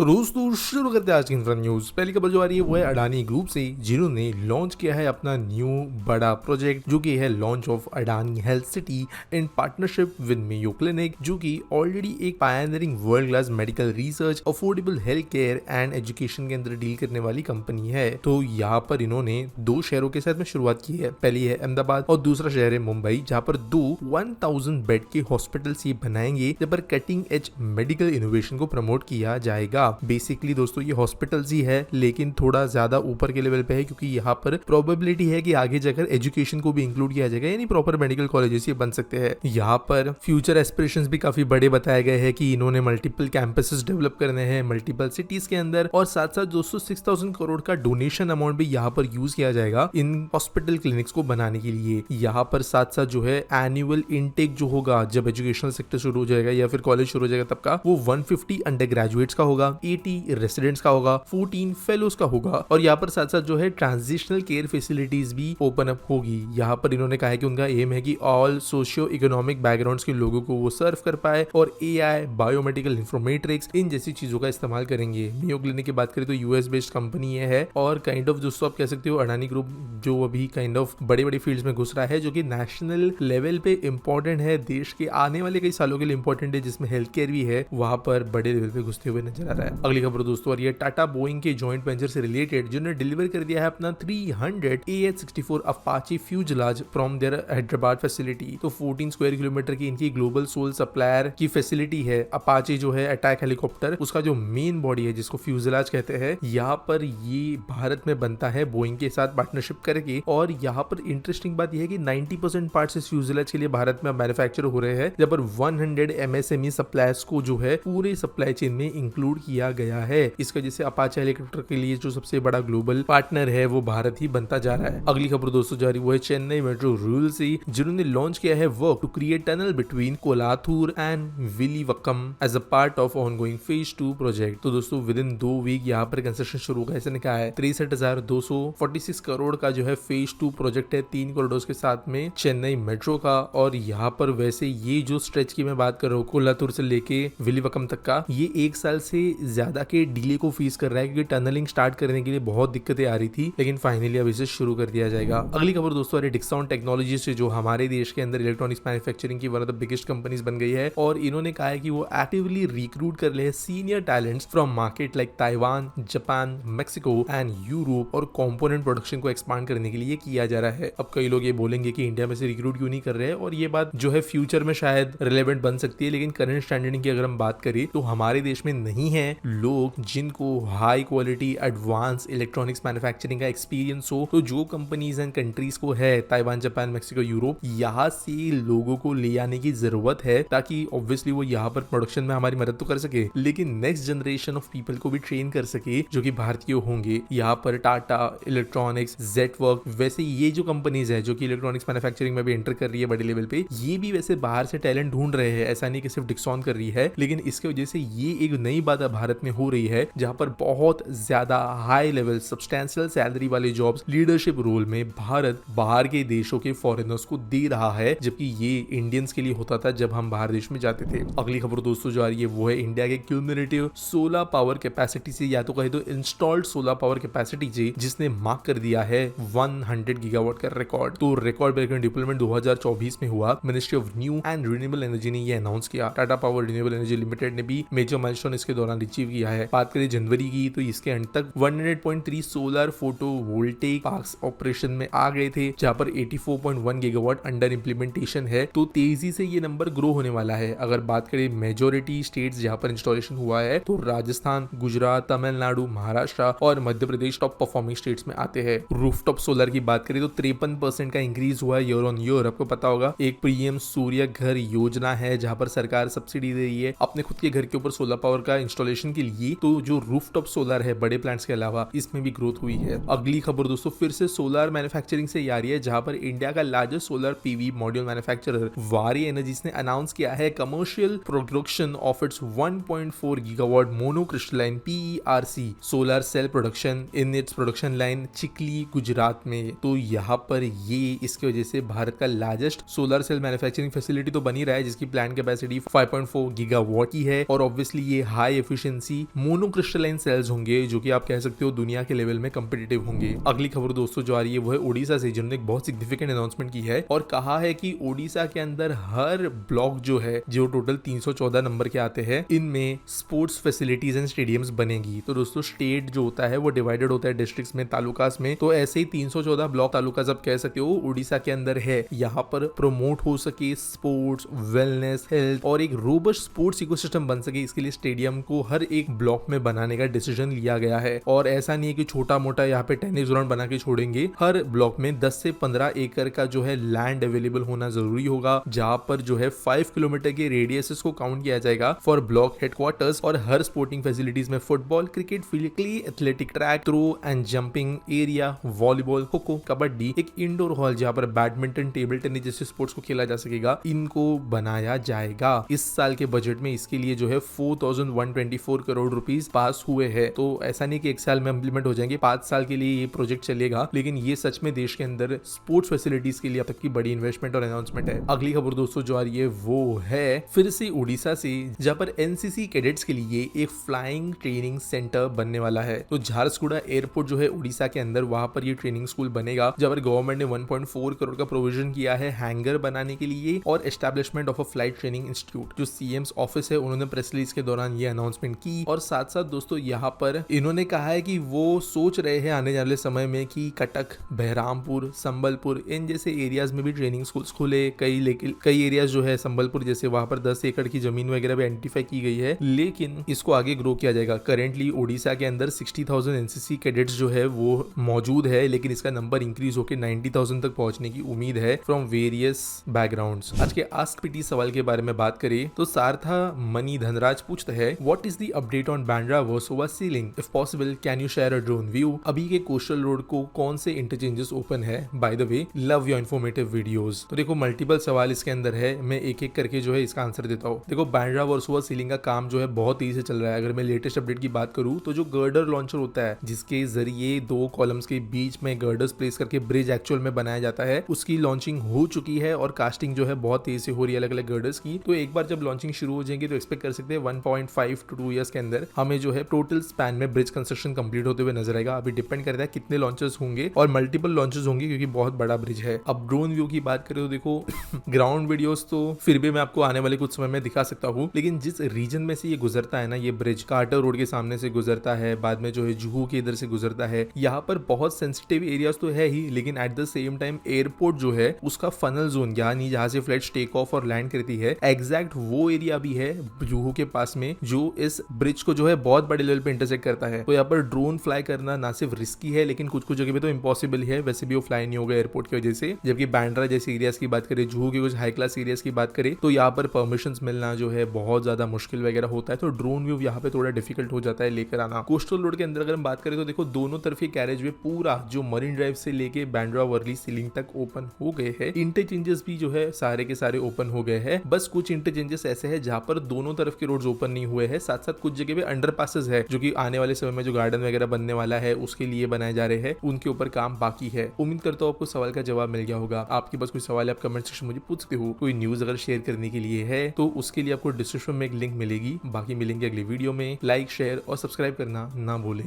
तो दोस्तों शुरू करते हैं आज की इंफॉर्मेशन न्यूज। पहली खबर जो आ रही है वो है अडानी ग्रुप से, जिन्होंने लॉन्च किया है अपना न्यू बड़ा प्रोजेक्ट जो कि है launch of Adani health city in partnership with Mayo clinic, जो कि ऑलरेडी एक pioneering world class medical research, affordable health care and education के अंदर डील करने वाली कंपनी है। तो यहाँ पर इन्होंने 2 शहरों के साथ में शुरुआत की है। पहली है अहमदाबाद और दूसरा शहर है मुंबई, जहाँ पर 1000 बेड के हॉस्पिटल्स ये बनाएंगे, जहाँ पर कटिंग एज मेडिकल इनोवेशन को प्रमोट किया जाएगा। बेसिकली दोस्तों ये हॉस्पिटल्स ही है, लेकिन थोड़ा ज्यादा ऊपर के लेवल पे है, क्योंकि यहाँ पर प्रोबेबिलिटी है कि आगे जाकर एजुकेशन को भी इंक्लूड किया जाएगा, यानी प्रॉपर मेडिकल कॉलेजेस ये बन सकते हैं। यहाँ पर फ्यूचर एस्पिरेशंस भी काफी बड़े बताए गए हैं कि इन्होंने मल्टीपल कैंपसेस डेवलप करने हैं मल्टीपल सिटीज के अंदर, और साथ साथ दोस्तों 6000 करोड़ का डोनेशन अमाउंट भी यहाँ पर यूज किया जाएगा इन हॉस्पिटल क्लिनिक्स को बनाने के लिए। यहाँ पर साथ साथ जो है एनुअल इनटेक जो होगा जब एजुकेशनल सेक्टर शुरू हो जाएगा या फिर कॉलेज शुरू हो जाएगा तब का, वो 150 अंडर ग्रेजुएट्स का होगा, 80 रेसिडेंट्स का होगा, 14 फेलोज का होगा, और यहाँ पर साथ साथ जो है ट्रांजिशनल केयर फैसिलिटीज भी ओपन अप होगी। यहाँ पर इन्होंने कहा है कि उनका एम है कि ऑल सोशियो इकोनॉमिक बैकग्राउंड्स के लोगों को वो सर्व कर पाए, और एआई, बायोमेडिकल इंफॉर्मेट्रिक्स, इन जैसी चीजों का इस्तेमाल करेंगे। मेयो क्लिनिक की बात करें तो यूएस बेस्ड कंपनी है, और काइंड ऑफ दोस्तों आप कह सकते हो अडानी ग्रुप जो अभी काइंड ऑफ बड़े बड़े फील्ड्स में घुस रहा है, जो कि नेशनल लेवल पे इंपॉर्टेंट है, देश के आने वाले कई सालों के लिए इंपॉर्टेंट है, जिसमें हेल्थ केयर भी है, वहां पर बड़े लेवल पे घुसते हुए नजर आ रहा है। अगली खबर दोस्तों और ये टाटा बोइंग के जॉइंट वेंचर से रिलेटेड, जिन्होंने डिलीवर कर दिया है अपना 300 AH-64 Apache fuselage from their Hyderabad facility. तो 14 स्क्वायर किलोमीटर की इनकी ग्लोबल सोल सप्लायर की फैसिलिटी है। अपाचे जो है अटैक हेलीकॉप्टर, उसका जो मेन बॉडी है जिसको फ्यूजलाज कहते हैं, यहाँ पर ये भारत में बनता है बोइंग के साथ पार्टनरशिप करके। और यहाँ पर इंटरेस्टिंग बात यह है कि 90% पार्ट्स इस फ्यूजलाज के लिए भारत में मैन्युफैक्चर हो रहे हैं, जब पर 100 MSME सप्लायर्स को जो है पूरे सप्लाई चेन में इंक्लूड किया गया है। इसका जैसे अपाचे हेलीकॉप्टर के लिए जो सबसे बड़ा ग्लोबल पार्टनर है वो भारत ही बनता जा रहा है। अगली खबर दोस्तों जा रही वो है चेन्नई मेट्रो रेल से, जिन्होंने लॉन्च किया है work to create tunnel between Kolathur and Villivakkam as a part of ongoing phase 2 project. तो दोस्तों विद इन 2 वीक यहाँ पर कंस्ट्रक्शन शुरू होगा, ऐसा कहा है। 63,246 करोड़ का जो है फेज 2 प्रोजेक्ट है, 3 करोड़ के साथ में चेन्नई मेट्रो का। और यहाँ पर वैसे ये जो स्ट्रेच की मैं बात कर रहा हूँ कोलाथूर से लेके विलीवक्कम तक का, ये 1 साल से ज्यादा के डिले को फेस कर रहा है, क्योंकि टनलिंग स्टार्ट करने के लिए बहुत दिक्कतें आ रही थी, लेकिन फाइनली अब इसे शुरू कर दिया जाएगा। अगली खबर दोस्तों डिक्सॉन टेक्नोलॉजी से, जो हमारे देश के अंदर इलेक्ट्रॉनिक्स मैन्युफैक्चरिंग की one of the biggest companies बन गई है, और इन्होंने कहा है कि वो एक्टिवली रिक्रूट कर रहे हैं senior talents from market like Taiwan, Japan, Mexico and Europe, और कंपोनेंट प्रोडक्शन को एक्सपांड करने के लिए किया जा रहा है। अब कई लोग ये बोलेंगे कि इंडिया में से रिक्रूट क्यों नहीं कर रहे हैं, और ये बात जो है फ्यूचर में शायद रिलेवेंट बन सकती है, लेकिन करंट स्टैंडर्ड की अगर हम बात करें तो हमारे देश में नहीं है लोग जिनको high quality advance electronics manufacturing का एक्सपीरियंस हो। तो जो कंपनीज एंड कंट्रीज को है ताइवान, जापान, मेक्सिको, यूरोप, यहाँ से लोगों को ले आने की जरूरत है, ताकि ऑब्वियसली वो यहाँ पर प्रोडक्शन में हमारी मदद तो कर सके, लेकिन नेक्स्ट जनरेशन ऑफ पीपल को भी ट्रेन कर सके जो कि भारतीय होंगे। यहाँ पर टाटा इलेक्ट्रॉनिक्स, जेटवर्क, वैसे ये जो कंपनीज है जो कि इलेक्ट्रॉनिक्स मैन्युफैक्चरिंग में भी एंटर कर रही है बड़े लेवल पे, ये भी वैसे बाहर से टैलेंट ढूंढ रहे हैं, ऐसा नहीं कि सिर्फ डिक्सॉन कर रही है, लेकिन इसके वजह से ये एक नई बात भारत में हो रही है, जहां पर बहुत ज्यादा हाई लेवल सब्सटेंशियल सैलरी वाले जॉब्स लीडरशिप रोल में भारत बाहर के देशों के फॉरेनर्स को दे रहा है, जबकि ये इंडियंस के लिए होता था जब हम बाहर देश में जाते थे। अगली खबर दोस्तों जो आ रही है वो है इंडिया के क्यूमुलेटिव सोलर पावर कैपेसिटी से, या तो कहे तो इंस्टॉल्ड सोलर पावर कैपेसिटी से, जिसने मार्क कर दिया है 100 गीगावाट का रिकॉर्ड। तो रिकॉर्ड ब्रेकिंग डिप्लॉयमेंट 2024 में हुआ। Ministry of new and renewable energy ने ये अनाउंस किया। Tata power renewable energy limited ने भी मेजर माइलस्टोन इसके दौरान अचीव किया है। बात करें जनवरी की तो इसके अंत तक 100.3 सोलर फोटो वोल्टेक पार्क्स ऑपरेशन में आ गए थे, जहां पर 84.1 गीगावाट अंडर इंप्लीमेंटेशन है। तो तेजी से ये नंबर ग्रो होने वाला है। अगर बात करें मेजोरिटी स्टेट्स जहां पर इंस्टॉलेशन हुआ है, तो राजस्थान, गुजरात, तमिलनाडु, महाराष्ट्र और Madhya Pradesh top performing states में आते हैं। रूफटॉप सोलर की बात करें तो 53% का इंक्रीज हुआ है ईयर ऑन ईयर। आपको पता होगा एक पीएम सूर्य घर योजना है, जहां पर सरकार सब्सिडी दे रही है अपने खुद के घर के ऊपर सोलर पावर का इंस्टॉलेशन के लिए। तो जो रूफटॉप सोलर है बड़े प्लांट्स के अलावा, इसमें भी ग्रोथ हुई है। अगली खबर दोस्तों फिर से सोलर मैन्युफैक्चरिंग से आ रही है, जहां पर इंडिया का largest solar PV module manufacturer Waaree energies ने अनाउंस किया है commercial production of its 1.4 gigawatt monocrystalline PERC solar cell production in its production line Chikhli, Gujarat में। तो यहाँ पर ये इसकी वजह से भारत का largest solar cell manufacturing facility तो बनी रहा है, जिसकी प्लांट कैपेसिटी 5.4 गीगावाट की है, और ऑब्वियसली ये high efficiency efficiency monocrystalline cells होंगे, जो कि आप कह सकते हो दुनिया के लेवल में कंपिटिटिव होंगे। अगली खबर दोस्तों जो आ रही है वो है ओडिशा से, जिन्होंने एक बहुत सिग्निफिकेंट अनाउंसमेंट की है और कहा है कि ओडिशा के अंदर हर ब्लॉक जो है, जो टोटल 314 नंबर के आते हैं, इनमें स्पोर्ट्स फैसिलिटीज एंड स्टेडियम्स बनेगी। तो दोस्तों स्टेट जो होता है वो डिवाइडेड होता है डिस्ट्रिक्ट्स में, तालुकास में, तो ऐसे ही 314 ब्लॉक तालुकास आप कह सकते हो उड़ीसा के अंदर है। यहाँ पर प्रमोट हो सके स्पोर्ट्स, वेलनेस, हेल्थ और एक रोबस्ट स्पोर्ट्स इकोसिस्टम बन सके, इसके लिए स्टेडियम को हर एक ब्लॉक में बनाने का डिसीजन लिया गया है। और ऐसा नहीं है कि छोटा मोटा यहाँ पे टेनिस ग्राउंड बना के छोड़ेंगे, हर ब्लॉक में 10 से 15 एकड़ का जो है लैंड अवेलेबल होना जरूरी होगा, जहां पर जो है 5 किलोमीटर के रेडियस को काउंट किया जाएगा फॉर ब्लॉक हेडक्वार्टर्स। और हर स्पोर्टिंग फैसिलिटीज में football, cricket, physically athletic track, throw and jumping area, volleyball, kho kho, kabaddi, एक इंडोर हॉल जहां पर बैडमिंटन, टेबल टेनिस जैसे स्पोर्ट्स को खेला जा सकेगा, इनको बनाया जाएगा। इस साल के बजट में इसके लिए जो है 4124 करोड़ रुपीस पास हुए हैं। तो ऐसा नहीं कि एक साल में इंप्लीमेंट हो जाएंगे, 5 साल के लिए ये प्रोजेक्ट चलेगा, लेकिन ये सच में देश के अंदर स्पोर्ट्स फैसिलिटीज के लिए अब तक की बड़ी इन्वेस्टमेंट और अनाउंसमेंट है। अगली खबर दोस्तों जो आ रही है वो है फिर से उड़ीसा से, जहां पर एनसीसी कैडेट्स के लिए एक फ्लाइंग ट्रेनिंग सेंटर बनने वाला है। तो झारसुगुड़ा एयरपोर्ट जो है उड़ीसा के अंदर, वहां पर ये ट्रेनिंग स्कूल बनेगा, जहां पर गवर्नमेंट ने 1.4 करोड़ का प्रोविजन किया है हैंगर बनाने के लिए और establishment of a flight training institute. जो सीएम्स ऑफिस है उन्होंने प्रेस रिलीज के दौरान ये अनाउंसमेंट की। और साथ साथ दोस्तों यहाँ पर इन्होंने कहा है कि वो सोच रहे हैं आने वाले समय में कि कटक, बहरामपुर, संबलपुर इन जैसे एरियाज में भी ट्रेनिंग स्कूल्स खुले। कई एरियाज जो है संबलपुर जैसे, वहां पर 10 एकड़ की जमीन वगैरह भी आइडेंटिफाई की गई है, लेकिन इसको आगे ग्रो किया जाएगा। करेंटली ओडिशा के अंदर 60,000 एनसीसी कैडेट्स जो है वो मौजूद है, लेकिन इसका नंबर इंक्रीज होकर 90,000 तक पहुंचने की उम्मीद है फ्रॉम वेरियस बैकग्राउंड्स। आज के आस्क पीटी सवाल के बारे में बात करें तो सारथा मनी धनराज पूछता है, what is the update on Bandra Versova ceiling? If possible can you share a drone view? अभी के कोस्टल रोड को कौन से इंटरचेंजेस ओपन है? By the way love your informative videos. तो देखो मल्टीपल सवाल इसके अंदर है, मैं एक एक करके जो है इसका आंसर देता हूँ। देखो बांद्रा वर्सोवा सीलिंग का काम जो है बहुत तेजी से चल रहा है। अगर मैं लेटेस्ट अपडेट की बात करूँ तो जो गर्डर लॉन्चर होता है, जिसके जरिए 2 कॉलम्स के बीच में गर्डर्स प्लेस करके ब्रिज एक्चुअल में बनाया जाता है, उसकी लॉन्चिंग हो चुकी है और कास्टिंग जो है बहुत तेजी से हो रही है अलग अलग गर्डर्स की। तो एक बार जब लॉन्चिंग शुरू हो जाएगी तो एक्सपेक्ट कर सकते हैं 1.5 to 2 ईयर्स के अंदर हमें जो है टोटल स्पैन में ब्रिज कंस्ट्रक्शन कंप्लीट होते हुए नजर आएगा। अभी डिपेंड करता है कितने लॉन्चर्स होंगे और मल्टीपल लॉन्चर्स होंगे, क्योंकि बहुत बड़ा ब्रिज है। अब ड्रोन व्यू की बात करें तो देखो ग्राउंड वीडियोस तो फिर भी मैं आपको आने वाले कुछ समय में दिखा सकता हूँ, लेकिन जिस रीजन में से ये गुजरता है ना, ये ब्रिज कार्टर रोड के सामने से गुजरता है, बाद में जो है जुहू के इधर से गुजरता है, यहाँ पर बहुत सेंसिटिव एरियाज तो है ही, लेकिन at the same time airport जो है उसका फनल जोन, यानी जहाँ से फ्लाइट टेक ऑफ और लैंड करती है, एग्जैक्ट वो एरिया भी है जुहू के पास में, जो इस ब्रिज को जो है बहुत बड़े लेवल पे इंटरसेक्ट करता है। तो यहाँ पर ड्रोन फ्लाई करना ना सिर्फ रिस्की है, लेकिन कुछ कुछ जगह पे तो इम्पॉसिबल है, वैसे भी वो फ्लाई नहीं होगा एयरपोर्ट की वजह से। जबकि बांद्रा जैसे एरियाज की बात करें, जुहू के कुछ हाई क्लास एरियाज की बात करें, तो यहाँ पर परमिशन मिलना जो है बहुत ज्यादा मुश्किल वगैरह होता है। तो ड्रोन व्यू यहाँ पे थोड़ा डिफिकल्ट हो जाता है लेकर आना। कोस्टल रोड के अंदर अगर हम बात करें तो देखो दोनों तरफ के कैरेज वे पूरा जो मरीन ड्राइव से लेके बांद्रा वर्ली सीलिंग तक ओपन हो गए हैं। इंटरचेंजेस भी जो है सारे के सारे ओपन हो गए हैं। बस कुछ इंटरचेंजेस ऐसे हैं जहां पर दोनों तरफ के रोड्स ओपन नहीं हुए हैं। साथ साथ कुछ जगह पे अंडरपासेस है, जो कि आने वाले समय में जो गार्डन वगैरह बनने वाला है उसके लिए बनाए जा रहे हैं, उनके ऊपर काम बाकी है। उम्मीद करता हूँ आपको सवाल का जवाब मिल गया होगा। आपके पास कोई सवाल है आप कमेंट सेक्शन में मुझे पूछ सकते हो। कोई न्यूज अगर शेयर करने के लिए है तो उसके लिए आपको डिस्क्रिप्शन में एक लिंक मिलेगी। बाकी मिलेंगे अगली वीडियो में। लाइक, शेयर और सब्सक्राइब करना ना भूलें।